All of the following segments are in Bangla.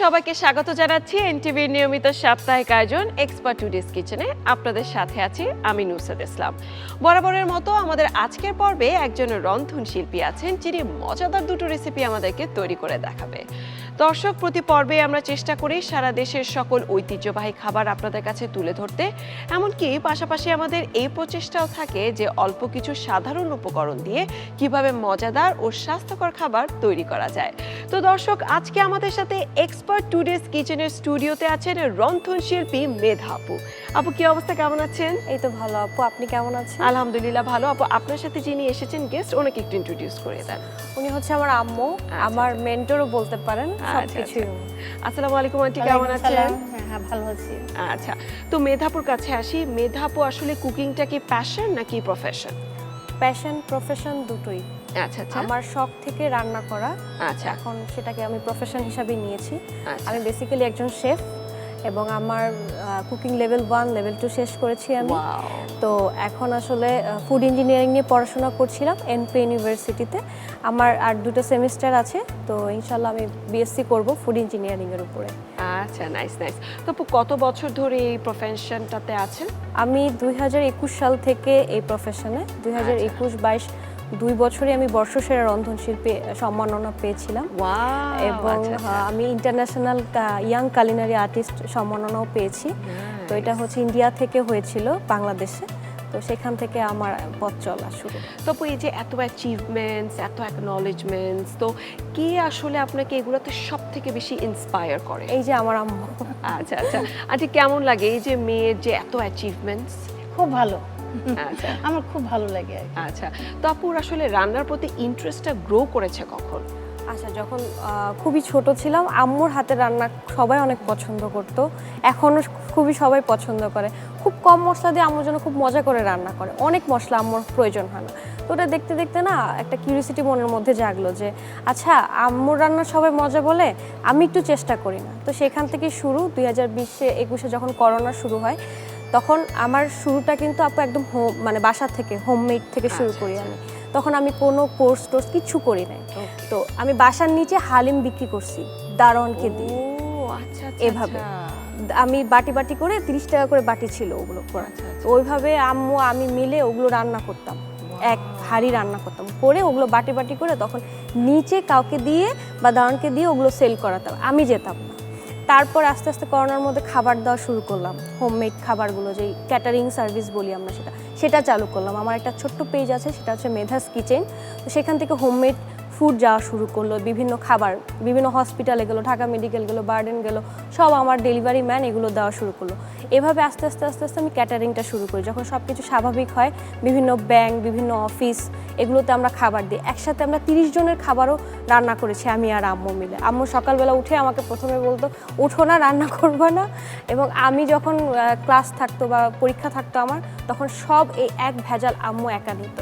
সবাইকে স্বাগত জানাচ্ছি এনটিভির নিয়মিত সাপ্তাহিক আয়োজন এক্সপার্ট টুডেস কিচেনে। আপনাদের সাথে আছি আমি নুসরাত ইসলাম। বরাবরের মতো আমাদের আজকের পর্বে একজন রন্ধন শিল্পী আছেন যিনি মজাদার দুটো রেসিপি আমাদেরকে তৈরি করে দেখাবে। দর্শক, প্রতি পর্বে আমরা চেষ্টা করি সারা দেশের সকল ঐতিহ্যবাহী খাবার আপনাদের কাছে তুলে ধরতে, এমনকি পাশাপাশি আমাদের এই প্রচেষ্টাও থাকে যে অল্প কিছু সাধারণ উপকরণ দিয়ে কিভাবে মজাদার ও স্বাস্থ্যকর খাবার তৈরি করা যায়। তো দর্শক, আজকে আমাদের সাথে এক্সপার্ট টুডেস কিচেনের স্টুডিওতে আছেন রন্ধন শিল্পী মেধা আপু। আপু, কি অবস্থা, কেমন আছেন? এই তো ভালো আপু, আপনি কেমন আছেন? আলহামদুলিল্লাহ ভালো। আপু, আপনার সাথে যিনি এসেছেন গেস্ট, ওনাকে একটু ইন্ট্রোডিউস করে দেন। উনি হচ্ছে আমার আম্মু, আমার মেন্টরও বলতে পারেন সবকিছু। আসসালামু আলাইকুম আন্টি, কেমন আছেন? হ্যাঁ, ভালো আছি। আচ্ছা, তো মেধাপুর কাছে আসি। মেধাপু, আসলে কুকিংটা কি প্যাশন নাকি প্রফেশন? প্যাশন প্রফেশন দুটোই। আচ্ছা আচ্ছা, আমার শখ থেকে রান্না করা, আচ্ছা এখন সেটাকে আমি প্রফেশন হিসাবে নিয়েছি। আচ্ছা। আমি বেসিক্যালি একজন শেফ এবং আমার কুকিং লেভেল 1 লেভেল 2 শেষ করেছি আমি। ওয়াও। তো এখন আসলে ফুড ইঞ্জিনিয়ারিং নিয়ে পড়াশোনা করছিলাম এনপি ইউনিভার্সিটিতে। আমার আর 2টা সেমিস্টার আছে, তো ইনশাল্লাহ আমি বিএসসি করব ফুড ইঞ্জিনিয়ারিং এর উপরে। আচ্ছা, নাইস নাইস। তো আপু, কত বছর ধরে এই প্রফেশনটাতে আছেন? আমি 2021 সাল থেকে এই প্রফেশনে, 2021-22 2 বছরে আমি বর্ষসেরা রন্ধনশিল্পী সম্মাননা পেয়েছিলাম। ওয়াও। এবং আমি ইন্টারন্যাশনাল ইয়াং কালিনারি আর্টিস্ট সম্মাননাও পেয়েছি। তো এটা হচ্ছে ইন্ডিয়া থেকে হয়েছিল বাংলাদেশে, তো সেখান থেকে আমার পথ চলা শুরু। তো আপু, এই যে এত অ্যাচিভমেন্টস, এত অ্যাকনলেজমেন্টস, তো কি আসলে আপনাকে এগুলোতে সব থেকে বেশি ইন্সপায়ার করে? এই যে আমার আম্মু। আচ্ছা আচ্ছা আচ্ছা, কেমন লাগে এই যে মেয়ের যে এত অ্যাচিভমেন্টস? খুব ভালো, আচ্ছা আমার খুব ভালো লাগে আর কি। আচ্ছা, তো আপুর আসলে রান্নার প্রতি ইন্টারেস্টটা গ্রো করেছে কখন? আচ্ছা, যখন খুবই ছোট ছিলাম, আম্মুর হাতের রান্না সবাই অনেক পছন্দ করতো, এখনও খুবই সবাই পছন্দ করে। খুব কম মশলা দিয়ে আম্মু যেন খুব মজা করে রান্না করে, অনেক মশলা আম্মুর প্রয়োজন হয় না। তো ওটা দেখতে দেখতে না একটা কিউরিওসিটি মনের মধ্যে জাগলো যে আচ্ছা, আম্মুর রান্না সবাই মজা বলে, আমি একটু চেষ্টা করি না। তো সেখান থেকে শুরু। 2020-21 যখন করোনা শুরু হয়, তখন আমার শুরুটা কিন্তু আপু একদম মানে বাসা থেকে, হোমমেড থেকে শুরু করি আমি। তখন আমি কোনো কোর্স টোর্স কিছু করি নাই। তো আমি বাসার নিচে হালিম বিক্রি করছি দারোয়ানকে দিয়ে। আচ্ছা আচ্ছা, এভাবে আমি বাটি বাটি করে 30 টাকা করে বাটি ছিল ওগুলো করা। তো ওইভাবে আম্মু আমি মিলে ওগুলো রান্না করতাম, এক হাঁড়ি রান্না করতাম, করে ওগুলো বাটি বাটি করে তখন নিচে কাউকে দিয়ে বা দারোয়ানকে দিয়ে ওগুলো সেল করাতাম, আমি যেতাম না। তারপর আস্তে আস্তে করোনার মধ্যে খাবার দেওয়া শুরু করলাম, হোমমেড খাবারগুলো, যেই ক্যাটারিং সার্ভিস বলি আমরা, সেটা চালু করলাম। আমার একটা ছোট্ট পেজ আছে, সেটা হচ্ছে মেধাস কিচেন। তো সেখান থেকে হোমমেড ফুড যাওয়া শুরু করলো, বিভিন্ন খাবার বিভিন্ন হসপিটালে গেলো, ঢাকা মেডিকেল গেলো, বার্ডেন গেলো, সব আমার ডেলিভারি ম্যান এগুলো দেওয়া শুরু করলো। এভাবে আস্তে আস্তে আস্তে আস্তে আমি ক্যাটারিংটা শুরু করি। যখন সব কিছু স্বাভাবিক হয়, বিভিন্ন ব্যাংক, বিভিন্ন অফিস, এগুলোতে আমরা খাবার দিই। একসাথে আমরা 30 জনের খাবারও রান্না করেছি আমি আর আম্মু মিলে। আম্মু সকালবেলা উঠে আমাকে প্রথমে বলতো, উঠো না, রান্না করবো না। এবং আমি যখন ক্লাস থাকতো বা পরীক্ষা থাকতো আমার, তখন সব এই এক ভেজাল আম্মু একা নিত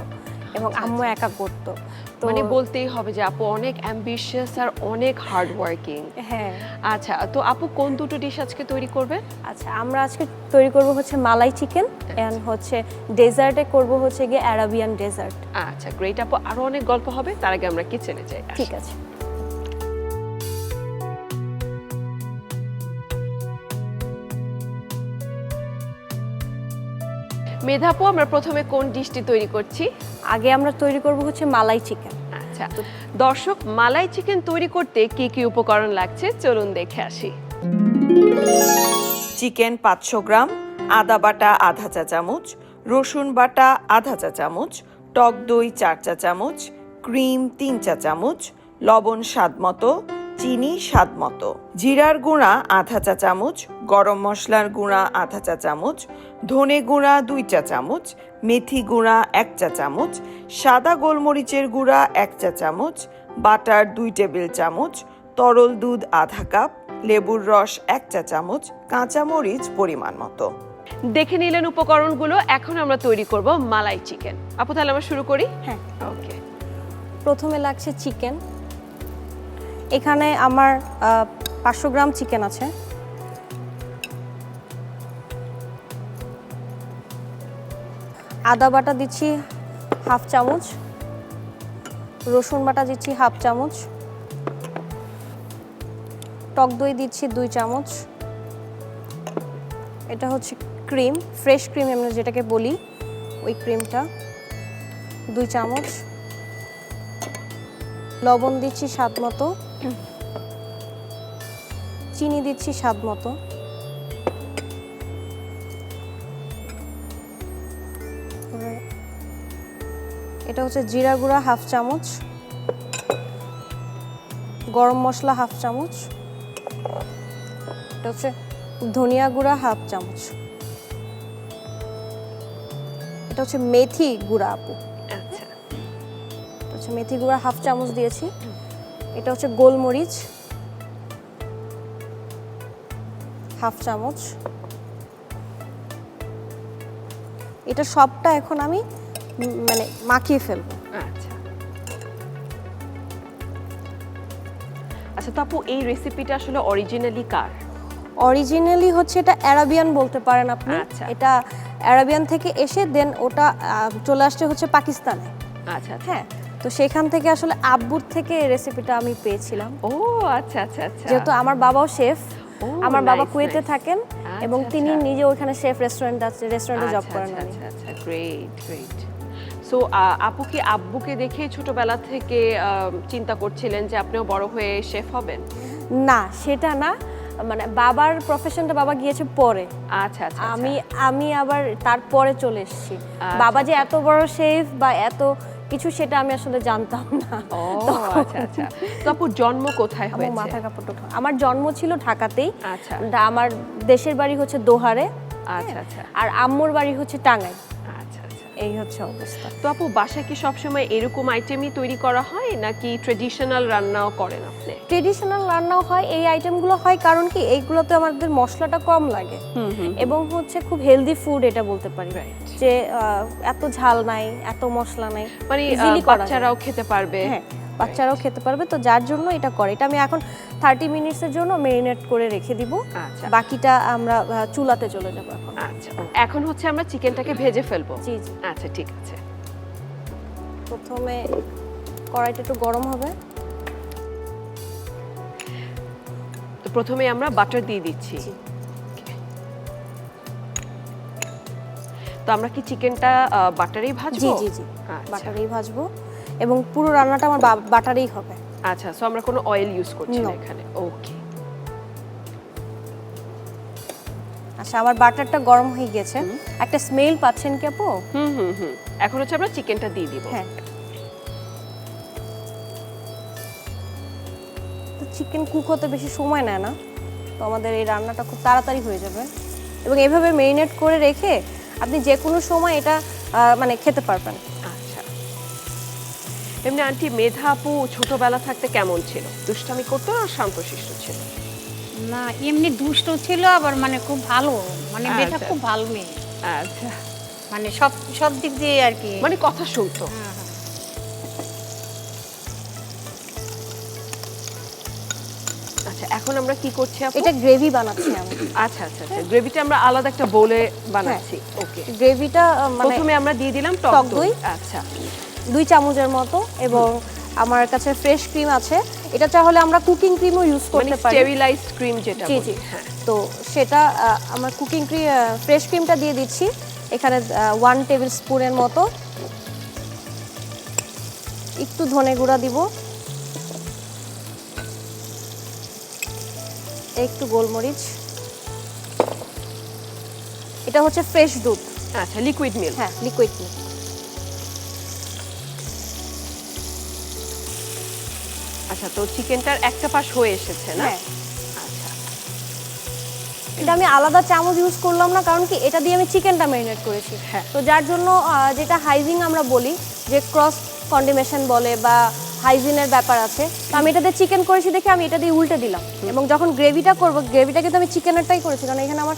এবং আম্মু একা করতো। তো মানে বলতেই হবে যে আপু অনেক অ্যাম্বিশিয়াস আর অনেক হার্ড ওয়ার্কিং। হ্যাঁ। আচ্ছা, তো আপু কোন দুটো ডিশ আজকে তৈরি করবেন? আচ্ছা, আমরা আজকে তৈরি করব হচ্ছে মালাই চিকেন, এন্ড হচ্ছে ডেজার্টে করব হচ্ছে গিয়ে অ্যারাবিয়ান ডেজার্ট। আচ্ছা, গ্রেট আপু, আরো অনেক গল্প হবে, তার আগে আমরা কিচেনে যাই। ঠিক আছে। মেধাপু, আমরা প্রথমে কোন ডিশটি তৈরি করছি? আগে আমরা তৈরি করব হচ্ছে মালাই চিকেন। আচ্ছা, দর্শক, মালাই চিকেন তৈরি করতে কি কি উপকরণ লাগছে চলুন দেখে আসি। চিকেন 500 গ্রাম, আদা বাটা আধা চা চামচ, রসুন বাটা আধা চা চামচ, টক দই 4 চা চামচ, ক্রিম 3 চা চামচ, লবণ স্বাদ মতো, চিনি স্বাদ মতো, জিরার গুঁড়া আধা চা চামচ, গরম মশলার গুঁড়া আধা চা চামচ, ধনে গুঁড়া 2 চা চামচ, মেথি গুঁড়া 1 চা চামচ, সাদা গোলমরিচের গুঁড়া 1 চা চামচ, বাটার 2 টেবিল চামচ, তরল দুধ আধা কাপ, লেবুর রস 1 চা চামচ, কাঁচামরিচ পরিমাণ মতো। দেখে নিলেন উপকরণগুলো, এখন আমরা তৈরি করব মালাই চিকেন। আপু, তাহলে আমরা শুরু করি? হ্যাঁ, ওকে। প্রথমে লাগছে চিকেন। এখানে আমার 500 গ্রাম চিকেন আছে। আদা বাটা দিচ্ছি 1/2 চামচ, রসুন বাটা দিচ্ছি 1/2 চামচ, টক দই দিচ্ছি 2 চামচ। এটা হচ্ছে ক্রিম, ফ্রেশ ক্রিম আমরা যেটাকে বলি, ওই ক্রিমটা 2 চামচ। লবণ দিচ্ছি স্বাদ মতো, চিনি দিচ্ছি স্বাদ মতো, এটা হচ্ছে জিরা গুঁড়া 1/2 চামচ, গরম মশলা 1/2 চামচ, এটা হচ্ছে ধনিয়া গুঁড়া 1/2 চামচ, এটা হচ্ছে মেথি গুঁড়া আপু, আচ্ছা এটা হচ্ছে মেথি গুঁড়া 1/2 চামচ দিয়েছি। এটা হচ্ছে গোলমরিচ 1/2 চামচ। এটা সবটা এখন আমি মানে মাখিয়ে ফেলবো। আচ্ছা আচ্ছা, তো আপু এই রেসিপিটা আসলে অরিজিনালি কার? অরিজিনালি হচ্ছে এটা অ্যারাবিয়ান বলতে পারেন আপনি। আচ্ছা। এটা অ্যারাবিয়ান থেকে এসে দেন ওটা চলে আসছে হচ্ছে পাকিস্তানে। আচ্ছা আচ্ছা। হ্যাঁ, তো সেখান থেকে আসলে আব্বুর থেকে এই রেসিপিটা আমি পেয়েছিলাম। ও আচ্ছা আচ্ছা আচ্ছা। যেহেতু আমার বাবাও শেফ, ও, আমার বাবা nice, কুয়েতে nice. থাকেন এবং আচ্ছা, তিনি আচ্ছা। নিজে ওখানে শেফ রেস্টুরেন্টে জব আচ্ছা, করেন আচ্ছা, উনি। আচ্ছা আচ্ছা, গ্রেট গ্রেট। সো আপু কি আব্বুকে দেখে ছোটবেলা থেকে চিন্তা করছিলেন যে আপনিও বড় হয়ে শেফ হবেন? না, সেটা না, মানে বাবার প্রফেশনটা বাবা গিয়েছে পরে, আচ্ছা আচ্ছা। আমি আবার তারপরে চলে এসেছি। বাবা যে এত বড় শেফ বা এত কিছু সেটা আমি আসলে জানতাম না। ও আচ্ছা আচ্ছা। তো আপুর জন্ম কোথায় আমার হয়েছে? মাথা কাপড় আমার জন্ম ছিল ঢাকাতেই। আচ্ছা আমার দেশের বাড়ি হচ্ছে দোহারে, আচ্ছা আচ্ছা আর আম্মুর বাড়ি হচ্ছে টাঙ্গাইল। আচ্ছা আচ্ছা। এই হচ্ছে অবস্থা। তো আপু বাসায় কি সবসময় এরকম আইটেমই তৈরি করা হয় নাকি ট্রেডিশনাল রান্নাও করেন আপনি? ট্রেডিশনাল রান্নাও হয়, এই আইটেমগুলো হয় কারণ কি এইগুলোতে আমাদের মশলাটা কম লাগে এবং হচ্ছে খুব হেলদি ফুড এটা বলতে পারি। Right. যে এত ঝাল নাই, এত মশলা নাই, মানে easily করা যায়। বাচ্চারাও খেতে পারবে। হ্যাঁ, বাচ্চারাও খেতে পারবে, তো যার জন্য এটা করে। এটা আমি এখন 30 মিনিটসের জন্য মেরিনেট করে রেখে দিব। আচ্ছা বাকিটা আমরা চুলাতে চলে যাব এখন। আচ্ছা, এখন হচ্ছে আমরা চিকেনটাকে ভেজে ফেলবো। জি জি। আচ্ছা ঠিক আছে। প্রথমে কড়াইটা একটু গরম হবে, তো প্রথমে আমরা বাটার দিয়ে দিচ্ছি। জি। তো আমরা কি চিকেনটা বাটারেই ভাজবো? জি জি জি, আচ্ছা। বাটারেই ভাজবো এবং পুরো রান্নাটা আমার বাটারেই হবে। আচ্ছা, সো আমরা কোনো অয়েল ইউজ করছি না No. এখানে। ওকে। আচ্ছা, আমার বাটারটা গরম হয়ে গেছে, একটা স্মেল পাচ্ছেন কি আপু? হুম। এখন হচ্ছে আমরা চিকেনটা দিয়ে দিব। হ্যাঁ, তো চিকেন কুক হতে বেশি সময় নেয় না, তো আমাদের এই রান্নাটা খুব তাড়াতাড়ি হয়ে যাবে এবং এভাবে মেরিনেট করে রেখে আপনি যে কোনো সময় এটা মানে খেতে পারবেন। আচ্ছা। এমনি আন্টি মেধা আপু ছোটবেলা থাকতে কেমন ছিল? দুষ্টামি করতো না শান্তশিষ্ট ছিল? না, এমনি দুষ্ট ছিল, আবার মানে খুব ভালো, মানে মেয়েটা আচ্ছা। খুব ভালো মেয়ে, আচ্ছা, মানে সব সব দিক দিয়ে আর কি। মানে কথা শুনতো। হ্যাঁ, হ্যাঁ। আচ্ছা, এখন আমরা কি করছি আপু? এটা গ্রেভি বানাচ্ছি আমি। আচ্ছা আচ্ছা আচ্ছা, গ্রেভিটা আমরা আলাদা একটা বোলে বানাচ্ছি। ওকে। গ্রেভিটা মানে প্রথমে আমরা দিয়ে দিলাম টক টক দই। দই। আচ্ছা 2 চামচের মতো, এবং আমার কাছে ফ্রেশ ক্রিম আছে, এটা চাইলে আমরা কুকিং ক্রিমও ইউজ মানে করতে পারি। স্টেরিলাইজড ক্রিম যেটা জি বলি। জি, হ্যাঁ। তো সেটা আমার কুকিং ক্রিম ফ্রেশ ক্রিমটা দিয়ে দিচ্ছি এখানে 1 টেবিল স্পুনের মতো। একটু ধনে গুঁড়া দিব, একটু গোলমরিচ। এটা হচ্ছে ফ্রেশ দুধ, আচ্ছা, লিকুইড মিল্ক। হ্যাঁ লিকুইড মিল্ক। আচ্ছা, তো চিকেনটার একটা পাশ হয়ে এসেছে না? হ্যাঁ, আচ্ছা এটা আমি আলাদা চামচ ইউজ করলাম না, কারণ কি এটা দিয়ে আমি চিকেনটা ম্যারিনেট করেছি। হ্যাঁ। তো যার জন্য যেটা হাইজিন আমরা বলি, যে ক্রস কন্ডিমেশন বলে বা হাইজিনের ব্যাপার আছে, তো আমি এটা দিয়ে চিকেন করেছি দেখে আমি এটা দিয়ে উল্টে দিলাম, এবং যখন গ্রেভিটা করব গ্রেভিটা কিন্তু আমি চিকেনেরটাই করেছি, কারণ এখানে আমার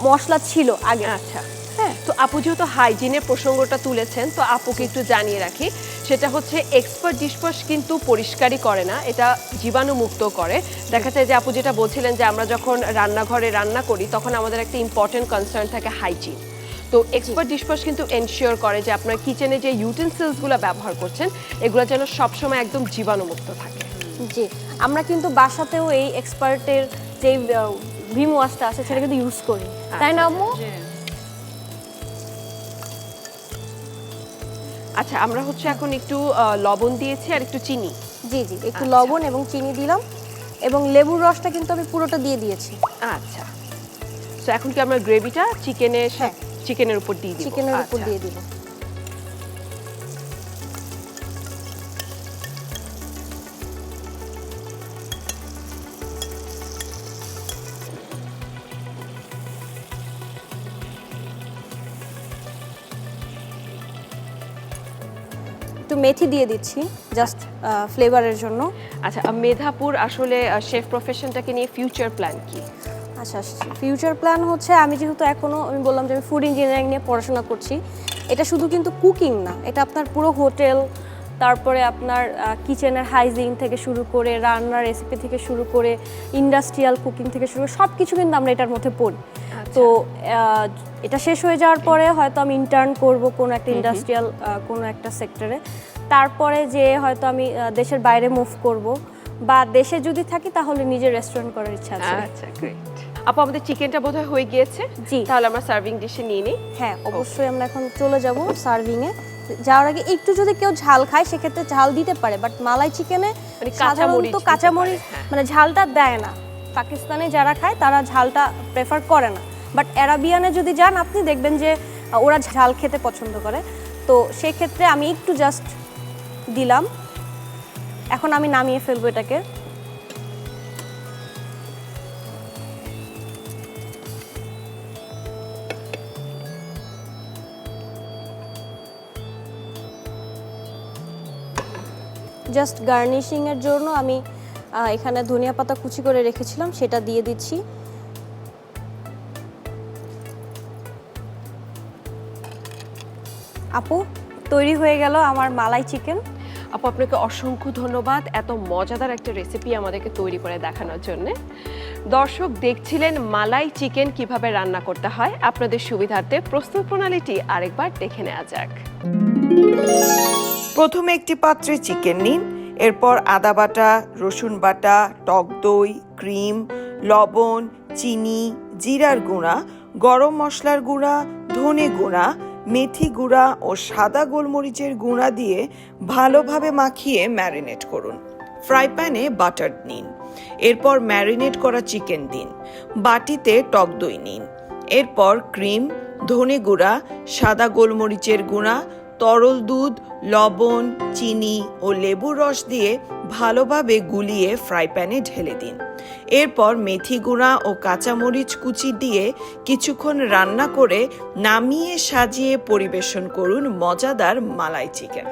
মশলা ছিল আগে। আচ্ছা। হ্যাঁ, তো আপু যেহেতু হাইজিনের প্রসঙ্গটা তুলেছেন, তো আপুকে একটু জানিয়ে রাখি, সেটা হচ্ছে এক্সপার্ট ডিশওয়াশ কিন্তু পরিষ্কারই করে না, এটা জীবাণুমুক্ত করে। দেখা যায় যে আপু যেটা বলছিলেন যে আমরা যখন রান্নাঘরে রান্না করি তখন আমাদের একটা ইম্পর্টেন্ট কনসার্ন থাকে হাইজিন। তো এক্সপার্ট ডিশওয়াশ কিন্তু এনশিওর করে যে আপনার কিচেনে যে ইউটেন্সিলসগুলো ব্যবহার করছেন এগুলো যেন সবসময় একদম জীবাণুমুক্ত থাকে। জি, আমরা কিন্তু বাসাতেও এই এক্সপার্টের যে ভিম ওয়াশটা আছে সেটা কিন্তু ইউজ করি, তাই না আম্মু? আচ্ছা, আমরা হচ্ছে এখন একটু লবণ দিয়েছি আর একটু চিনি। জি জি, একটু লবণ এবং চিনি দিলাম এবং লেবুর রসটা কিন্তু আমি পুরোটা দিয়ে দিয়েছি। আচ্ছা, তো এখন কি আমরা গ্রেভিটা চিকেনের উপর দিয়ে দিব? চিকেনের উপর দিয়ে দিব। একটু মেথি দিয়ে দিচ্ছি জাস্ট ফ্লেভারের জন্য। আচ্ছা, মেধাপুর আসলে শেফ প্রফেশনটাকে নিয়ে ফিউচার প্ল্যান কি? আচ্ছা, ফিউচার প্ল্যান হচ্ছে আমি যেহেতু এখনও আমি বললাম যে আমি ফুড ইঞ্জিনিয়ারিং নিয়ে পড়াশোনা করছি, এটা শুধু কিন্তু কুকিং না, এটা আপনার পুরো হোটেল, তারপরে আপনার কিচেনের হাইজিন থেকে শুরু করে রান্নার রেসিপি থেকে শুরু করে ইন্ডাস্ট্রিয়াল কুকিং থেকে শুরু করে সব কিছু কিন্তু আমরা এটার মধ্যে পড়ি। তো এটা শেষ হয়ে যাওয়ার পরে হয়তো আমি ইন্টার্ন করব কোনো একটা ইন্ডাস্ট্রিয়াল কোনো একটা সেক্টরে, তারপরে যে হয়তো আমি দেশের বাইরে মুভ করব, বা দেশে যদি থাকি তাহলে নিজের রেস্টুরেন্ট করার ইচ্ছা আছে। আচ্ছা, গ্রেট। আপু, আমাদের চিকেনটা বোধহয় হয়ে গিয়েছে। জি, তাহলে আমরা সার্ভিং ডিশে নিয়ে নিই। হ্যাঁ অবশ্যই, আমরা এখন চলে যাব সার্ভিংয়ে। যাওয়ার আগে একটু যদি কেউ ঝাল খায় সেক্ষেত্রে ঝাল দিতে পারে, বাট মালাই চিকেনে মানে সাধারণত কাঁচামরিচ মানে ঝালটা দেয় না। পাকিস্তানে যারা খায় তারা ঝালটা প্রেফার করে না, বাট অ্যারাবিয়ানে যদি যান আপনি দেখবেন যে ওরা ঝাল খেতে পছন্দ করে। তো সেই ক্ষেত্রে আমি একটু জাস্ট দিলাম। এখন আমি নামিয়ে ফেলবো এটাকে। জাস্ট গার্নিশিংয়ের জন্য আমি এখানে ধনিয়া পাতা কুচি করে রেখেছিলাম, সেটা দিয়ে দিচ্ছি। আপু, তৈরি হয়ে গেল আমার মালাই চিকেন। আপু, আপনাকে অসংখ্য ধন্যবাদ এত মজাদার একটা রেসিপি আমাদেরকে তৈরি করে দেখানোর জন্য। দর্শক দেখছিলেন মালাই চিকেন কিভাবে রান্না করতে হয়। আপনাদের সুবিধার্থে প্রস্তুত প্রণালীটি আরেকবার দেখে নেওয়া যাক। প্রথমে একটি পাত্রে চিকেন নিন, এরপর আদা বাটা, রসুন বাটা, টক দই, ক্রিম, লবণ, চিনি, জিরার গুঁড়া, গরম মশলার গুঁড়া, ধনে গুঁড়া, মেথি গুঁড়া ও সাদা গোলমরিচের গুঁড়া দিয়ে ভালোভাবে মাখিয়ে ম্যারিনেট করুন। ফ্রাই প্যানে বাটার নিন, এরপর ম্যারিনেট করা চিকেন দিন। বাটিতে টক দই নিন, এরপর ক্রিম, ধনে গুঁড়া, সাদা গোলমরিচের গুঁড়া, তরল দুধ, লবণ, চিনি ও লেবুর রস দিয়ে ভালোভাবে গুলিয়ে ফ্রাই প্যানে ঢেলে দিন। এরপর মেথি গুঁড়া ও কাঁচামরিচ কুচি দিয়ে কিছুক্ষণ রান্না করে নামিয়ে সাজিয়ে পরিবেশন করুন মজাদার মালাই চিকেন।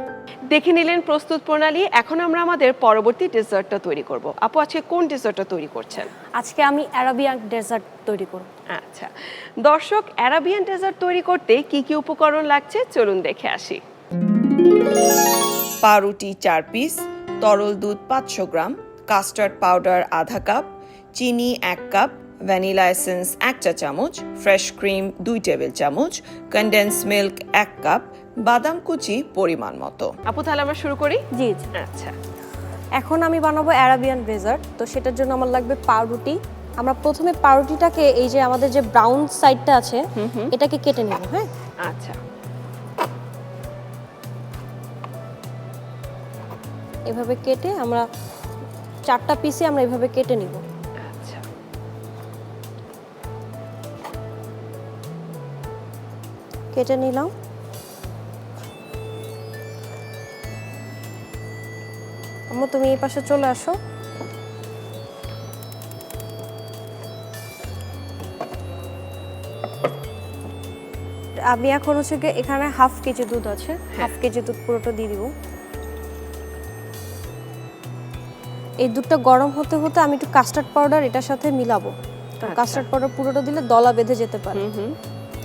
দেখে নিলেন প্রস্তুত প্রণালী। এখন আমরা আমাদের পরবর্তী ডেজার্টটা তৈরি করব। আপু, আজকে কোন ডেজার্টটা তৈরি করছেন? আজকে আমি অ্যারাবিয়ান ডেজার্ট তৈরি করব। আচ্ছা দর্শক, অ্যারাবিয়ান ডেজার্ট তৈরি করতে কি কি উপকরণ লাগছে চলুন দেখে আসি। পাউরুটি 4 পিস, তরল দুধ 500 গ্রাম, কাস্টার্ড পাউডার আধা কাপ, চিনি 1 কাপ, ভ্যানিলা এসেন্স 1 চা চামচ, ফ্রেশ ক্রিম 2 টেবিল চামচ, কনডেন্স মিল্ক 1 কাপ, বাদাম কুচি পরিমাণ মতো। আপু, তাহলে আমরা শুরু করি। জি জি। আচ্ছা, এখন আমি বানাবো অ্যারাবিয়ান ডেজার্ট। তো সেটার জন্য আমার লাগবে পাউরুটি। আমরা প্রথমে পাউরুটিটাকে এই যে আমাদের যে ব্রাউন সাইডটা আছে এটাকে কেটে নেব। হ্যাঁ, আচ্ছা, এভাবে কেটে আমরা 4টা পিসে আমরা এভাবে কেটে নিব। আচ্ছা, কেটে নিলাম। আম্মু, তুমি এই পাশে চলে আসো। আমি এখন হচ্ছে কি এখানে হাফ কেজি দুধ আছে, হাফ কেজি দুধ পুরোটা দিয়ে দিব। এই দুধটা গরম হতে হতে আমি একটু কাস্টার্ড পাউডার এটার সাথে মিলাবো। কাস্টার্ড পাউডার পুরোটা দিলে দলা বেঁধে যেতে পারে।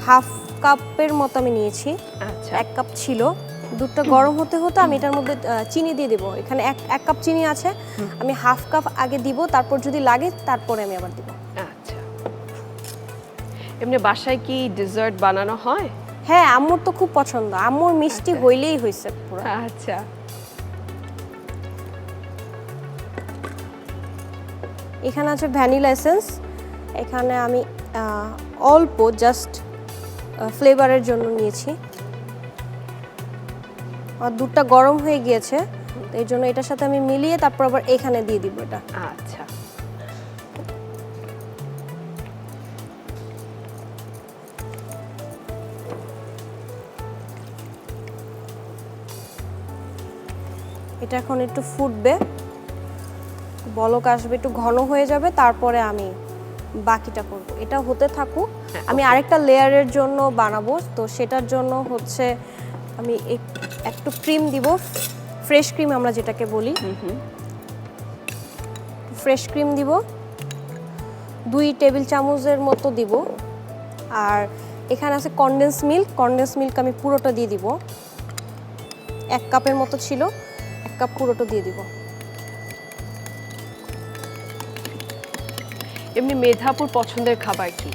হাফ কাপের মতো আমি নিয়েছি, আচ্ছা, 1 কাপ ছিল। দুধটা গরম হতে হতে আমি এটার মধ্যে চিনি দিয়ে দেবো। এখানে এক কাপ চিনি আছে, আমি হাফ কাপ আগে দিব, তারপর যদি লাগে তারপরে আমি আবার দিব। আচ্ছা। এমনি বাসায় কি ডেজার্ট বানানো হয়? হ্যাঁ, আম্মুর তো খুব পছন্দ, আম্মুর মিষ্টি হইলেই হয়েছে পুরো। আচ্ছা, এখানে আছে ভ্যানিলা এসেন্স, এখানে আমি অল্প জাস্ট ফ্লেভারের জন্য নিয়েছি। আর দুধটা গরম হয়ে গিয়েছে, তো এই জন্য এটার সাথে আমি মিলিয়ে তারপর আবার এখানে দিয়ে দিব এটা। আচ্ছা, এটা এখন একটু ফুটবে, বলক আসবে, একটু ঘন হয়ে যাবে, তারপরে আমি বাকিটা করব। এটা হতে থাকুক, আমি আরেকটা লেয়ারের জন্য বানাবো, তো সেটার জন্য হচ্ছে আমি একটু ক্রিম দিব, ফ্রেশ ক্রিম আমরা যেটাকে বলি। ফ্রেশ ক্রিম দিব 2 টেবিল চামচের মতো দিব। আর এখানে আছে কনডেন্স মিল্ক আমি পুরোটা দিয়ে দিব। 1 কাপের মতো ছিল, 1 কাপ পুরোটা দিয়ে দিব। এমনি মেধাপুর পছন্দের খাবার কি?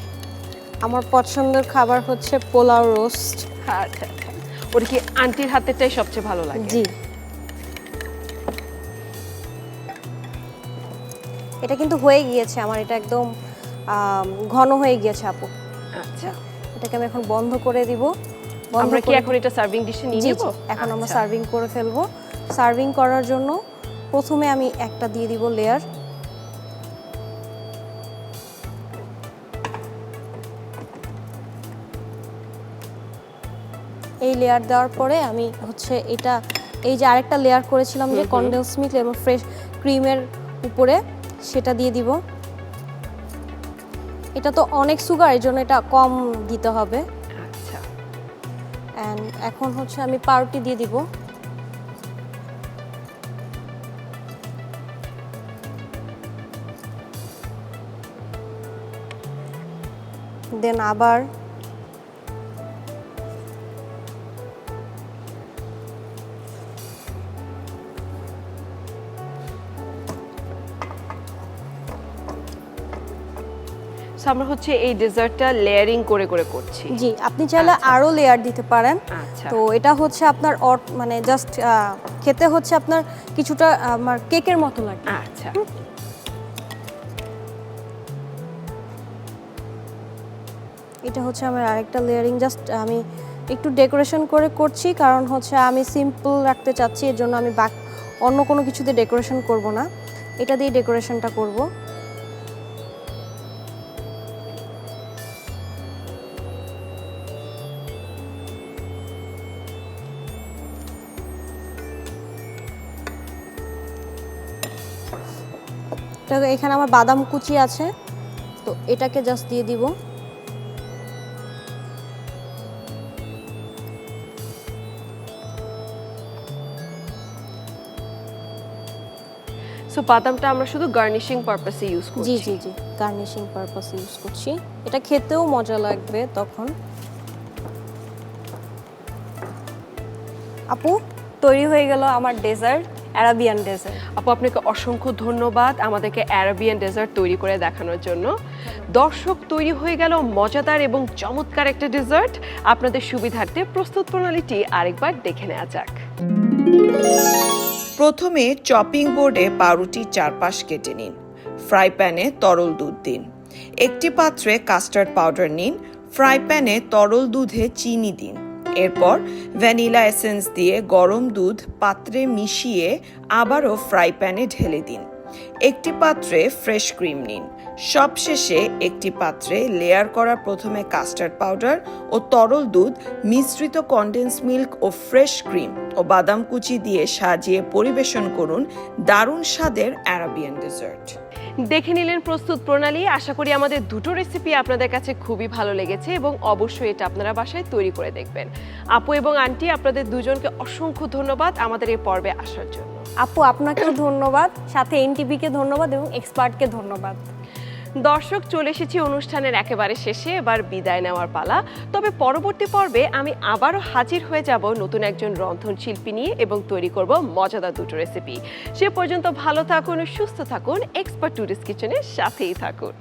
আমার পছন্দের খাবার হচ্ছে পোলাও রোস্ট। আচ্ছা আচ্ছা, ওটা কি আন্টির হাতেরটাই সবচেয়ে ভালো লাগে? জি, এটা কিন্তু হয়ে গিয়েছে আমার, এটা একদম ঘন হয়ে গিয়েছে আপু। আচ্ছা, এটাকে আমি এখন বন্ধ করে দিব। আমরা কি এখন এটা সার্ভিং ডিশে নিয়ে জি, নেব? এখন আমরা আচ্ছা। সার্ভিং করে ফেলবো। সার্ভিং করার জন্য প্রথমে আমি একটা দিয়ে দিব লেয়ার। এই লেয়ার দেওয়ার পরে আমি হচ্ছে এটা, এই যে আরেকটা লেয়ার করেছিলাম যে কনডেন্স মিল্ক এবং ফ্রেশ ক্রিমের উপরে, সেটা দিয়ে দিব। এটা তো অনেক সুগার, এই জন্য এটা কম দিতে হবে। আচ্ছা, অ্যান্ড এখন হচ্ছে আমি পাউরুটি দিয়ে দিব। দেন আবার সো আমরা হচ্ছে এই ডেজার্টটা লেয়ারিং করে করে করছি। জি, আপনি চাইলে আরো লেয়ার দিতে পারেন। আচ্ছা, তো এটা হচ্ছে আপনার মানে জাস্ট খেতে হচ্ছে আপনার কিছুটা আমার কেকের মতো লাগে। আচ্ছা, এটা হচ্ছে আমার আরেকটা লেয়ারিং, জাস্ট আমি একটু ডেকোরেশন করে করছি, কারণ হচ্ছে আমি সিম্পল রাখতে চাচ্ছি, এর জন্য আমি অন্য কোনো কিছু দিয়ে ডেকোরেশন করব না, এটা দিয়ে ডেকোরেশনটা করব। এখানে আমার বাদাম কুচি আছে, তো এটাকে জাস্ট দিয়ে দিব। সো বাদামটা আমরা শুধু গার্নিশিং পারপাসে ইউজ করছি। জি জি জি, গার্নিশিং পারপাস ইউজ করছি, এটা খেতেও মজা লাগবে তখন। আপু, তৈরি হয়ে গেল আমার ডেজার্ট, অ্যারাবিয়ান ডেজার্ট। আপু, আপনাকে অসংখ্য ধন্যবাদ আমাদেরকে অ্যারাবিয়ান ডেজার্ট তৈরি করে দেখানোর জন্য। দর্শক, তৈরি হয়ে গেল মজাদার এবং চমৎকার একটা ডেজার্ট। আপনাদের সুবিধার্থে প্রস্তুত প্রণালীটি আরেকবার দেখে নেওয়া যাক। প্রথমে চপিং বোর্ডে পাউরুটির চারপাশ কেটে নিন। ফ্রাই প্যানে তরল দুধ দিন। একটি পাত্রে কাস্টার্ড পাউডার নিন। ফ্রাই প্যানে তরল দুধে চিনি দিন। এরপর ভ্যানিলা এসেন্স দিয়ে গরম দুধ পাত্রে মিশিয়ে আবারও ফ্রাই প্যানে ঢেলে দিন। একটি পাত্রে ফ্রেশ ক্রিম নিন। সবশেষে একটি পাত্রে লেয়ার করা প্রথমে কাস্টার্ড পাউডার ও তরল দুধ, মিশ্রিত কনডেন্স মিল্ক ও ফ্রেশ ক্রিম ও বাদাম কুচি দিয়ে সাজিয়ে পরিবেশন করুন দারুণ স্বাদের অ্যারাবিয়ান ডেজার্ট। দেখে নিলেন প্রস্তুত প্রণালী। আশা করি আমাদের দুটো রেসিপি আপনাদের কাছে খুবই ভালো লেগেছে এবং অবশ্যই এটা আপনারা বাসায় তৈরি করে দেখবেন। আপু এবং আন্টি, আপনাদের দুজনকে অসংখ্য ধন্যবাদ আমাদের এই পর্বে আসার জন্য। আপু, আপনাকেও ধন্যবাদ, সাথে এনটিভিকে ধন্যবাদ এবং এক্সপার্টকে ধন্যবাদ। দর্শক, চলে এসেছি অনুষ্ঠানের একেবারে শেষে, এবার বিদায় নেওয়ার পালা। তবে পরবর্তী পর্বে আমি আবারও হাজির হয়ে যাব নতুন একজন রন্ধনশিল্পী নিয়ে এবং তৈরি করব মজাদার দুটো রেসিপি। সে পর্যন্ত ভালো থাকুন, সুস্থ থাকুন, এক্সপার্ট টুডেস কিচেনের সাথেই থাকুন।